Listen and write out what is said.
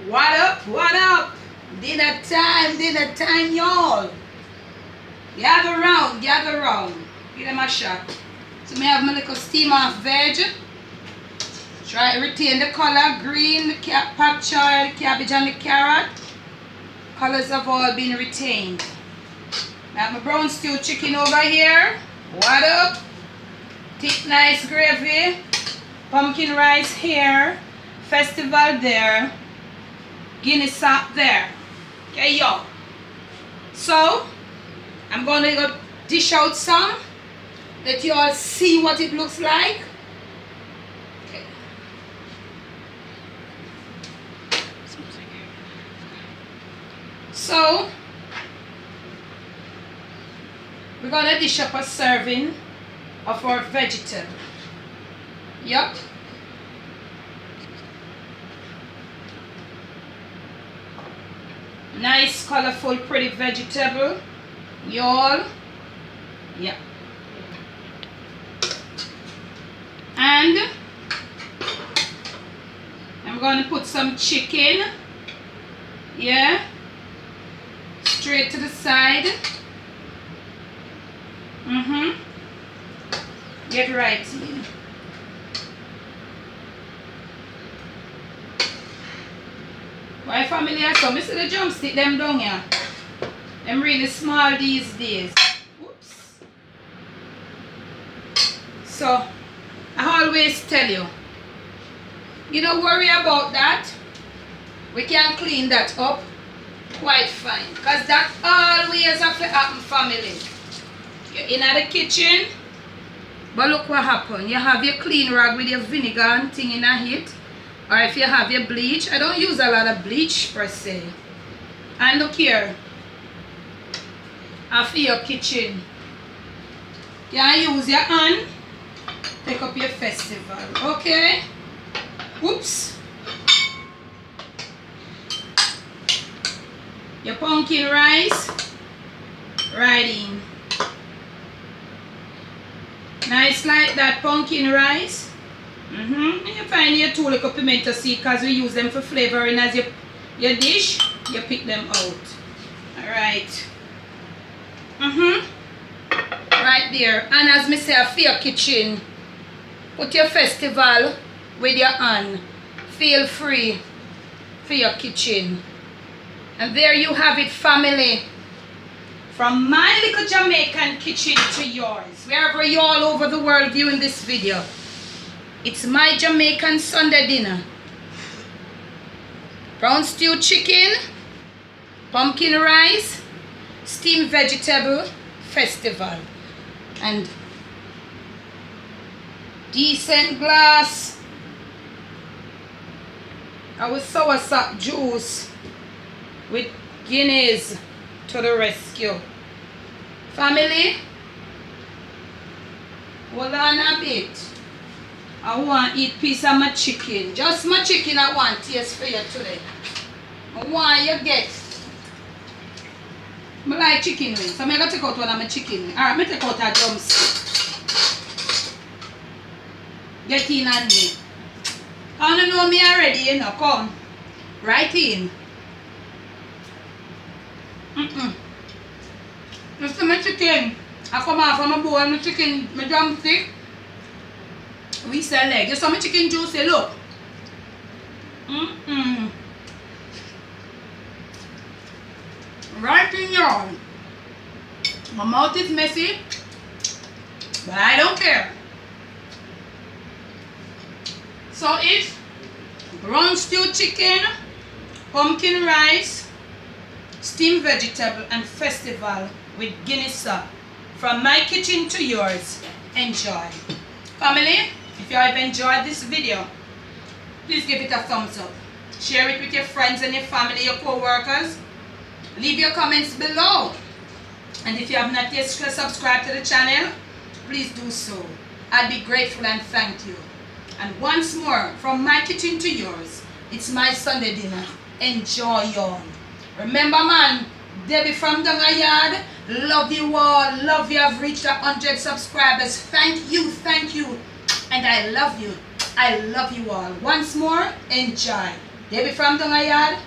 What up? What up? Dinner time, y'all. Gather round, gather round. Give them a shot. So I have my little steam off veg. Try to retain the color, green, the pak choy, the cabbage and the carrot. Colors have all been retained. I have my brown stew chicken over here. What up? Thick nice gravy. Pumpkin rice here. Festival there. Guinness sap there. Okay, yo. So, I'm going to go dish out some. Let you all see what it looks like. Okay. So, we're going to dish up a serving of our vegetable. Yup. Nice, colorful, pretty vegetable. Y'all. Yeah. And I'm going to put some chicken. Yeah. Straight to the side. Get right. Why familiar? So I see the drumstick them down here. Them really small these days. Oops. So I always tell you, you don't worry about that. We can clean that up quite fine. Because that always have to happen, family. You're in the kitchen, but look what happened. You have your clean rag with your vinegar and thing in it. Or if you have your bleach. I don't use a lot of bleach per se. And look here. After your kitchen. You can use your hand. Take up your festival. Okay? Oops. Your pumpkin rice. Right in. Nice like that pumpkin rice. And you find your 2 little pimento seed because we use them for flavoring as your dish. You pick them out. Alright. Right there. And as me say, for your kitchen, put your festival with your hand. Feel free for your kitchen. And there you have it, family. From my little Jamaican kitchen to yours. Wherever you're all over the world viewing this video. It's my Jamaican Sunday dinner. Brown stew chicken, pumpkin rice, steamed vegetable, festival. And decent glass our soursop juice with Guinness to the rescue. Family, hold on a bit. I want to eat a piece of my chicken. Just my chicken I want taste for you today. I want you get. I like chicken wings. So I'm going to take out one of my chicken wings. Alright, I'm going to take out a drumstick. Get in on me. I don't know me already, you know. Come. Right in. Just my chicken. I come off from my bowl, my chicken, my drumstick. We sell leg. You saw my chicken juicy, look. Right in y'all. My mouth is messy, but I don't care. So it's brown stew chicken, pumpkin rice, steamed vegetable and festival with Guinness sauce. From my kitchen to yours. Enjoy. Family, if you have enjoyed this video, please give it a thumbs up. Share it with your friends and your family, your co-workers. Leave your comments below. And if you have not yet subscribed to the channel, please do so. I'd be grateful and thank you. And once more, from my kitchen to yours, it's my Sunday dinner. Enjoy y'all. Remember man, Debbie from Yard, love you all. Love you. I've reached 100 subscribers. Thank you. And I love you. I love you all. Once more, enjoy. They be from down a yard.